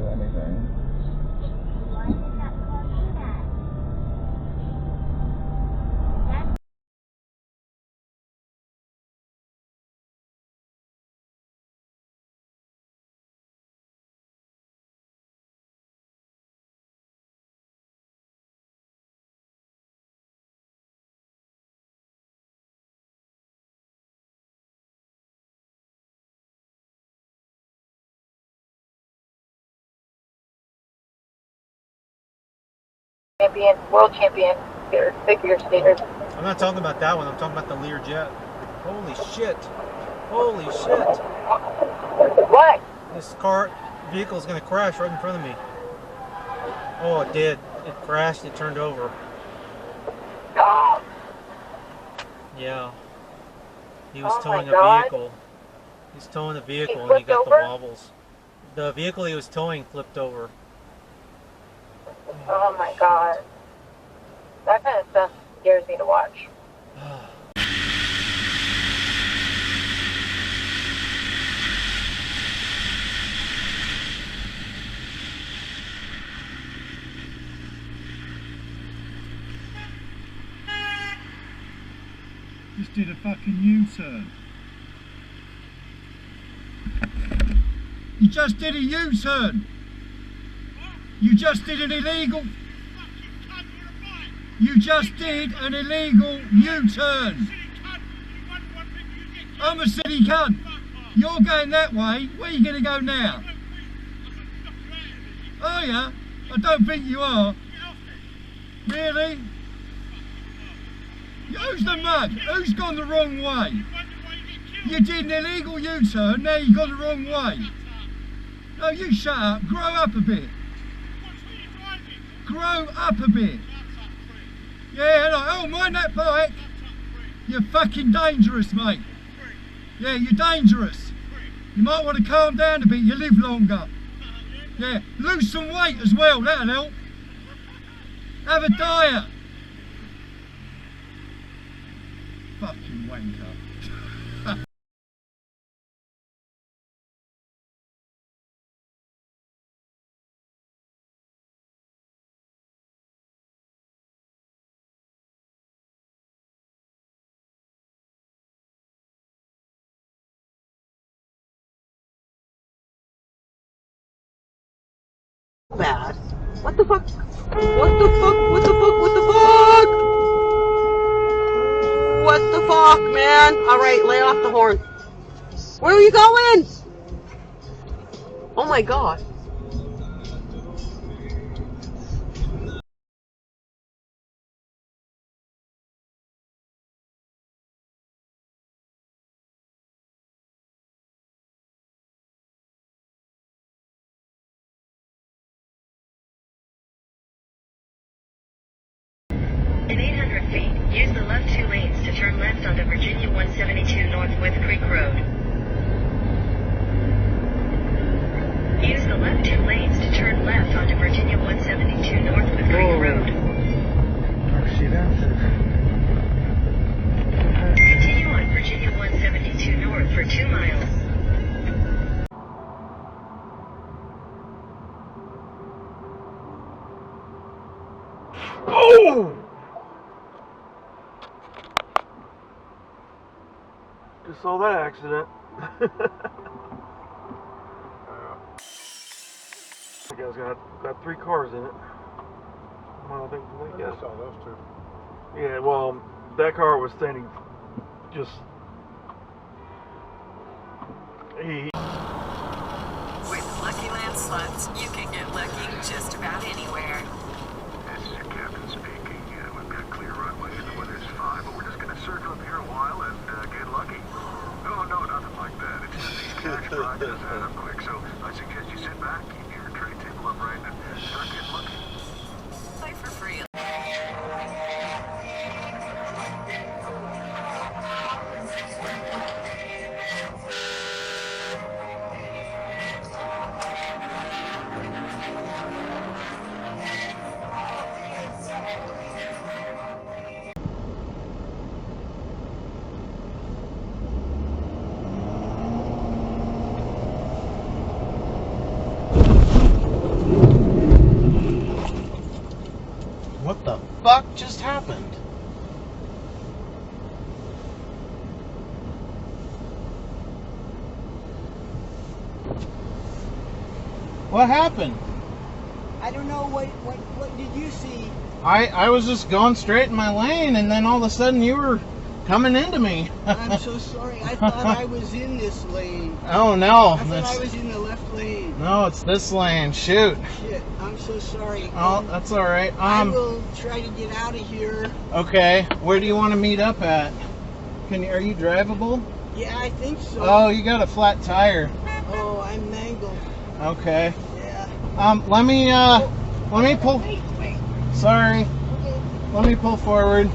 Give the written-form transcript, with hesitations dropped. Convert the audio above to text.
anything. Champion, world champion figure skaters. I'm not talking about that one. I'm talking about the Learjet. Holy shit! Holy shit! What? This vehicle is gonna crash right in front of me. Oh, it did. It crashed. It turned over. Oh. Yeah. He was towing a vehicle. He's towing a vehicle and he got the wobbles. The vehicle he was towing flipped over. Oh my god. That kind of stuff scares me to watch. Just did a fucking U-turn. You just did a U-turn. You just did an illegal... You just did an illegal U-turn. I'm a silly cunt. You're going that way. Where are you going to go now? Oh yeah? I don't think you are. Really? Who's the mug? Who's gone the wrong way? You did an illegal U-turn, now you've gone the wrong way. No, you shut up. Grow up a bit. Grow up a bit. Yeah, oh, mind that bike. You're fucking dangerous, mate. Yeah, you're dangerous. You might want to calm down a bit, you live longer. Yeah, lose some weight as well, that'll help. Have a diet. Fucking wanker. Bad. What the fuck? What the fuck? What the fuck? What the fuck? What the fuck, man? Alright, lay off the horn. Where are you going? Oh my god. In 800 feet, use the left 2 lanes to turn left onto Virginia 172 North With Creek Road. Use the left 2 lanes to turn left onto Virginia 172 North With Creek Road. Continue on Virginia 172 North for 2 miles. Oh! Just saw that accident. The guy's got 3 cars in it. Well, I think I saw those 2. Yeah, well, that car was standing just. With Lucky Land Slots, you can get lucky just about anywhere. This is your captain speaking. We've got clear runway and the weather's fine, but we're just going to circle up here a while and get lucky. Oh, no, nothing like that. It's just these cash prizes add up quick, so I suggest you sit back, keep your tray table upright, and start getting lucky. Play for free. happened? What happened? I don't know, what did you see? I was just going straight in my lane, and then all of a sudden you were coming into me. I'm so sorry. I thought I was in this lane. Oh no. I thought I was in the left lane. No, it's this lane. Shoot. Shit, I'm so sorry. Oh, that's all right. I will try to get out of here. Okay. Where do you want to meet up at? Are you drivable? Yeah, I think so. Oh, you got a flat tire. Oh, I'm mangled. Okay. Yeah. Let me pull. Wait. Sorry. Okay. Let me pull forward.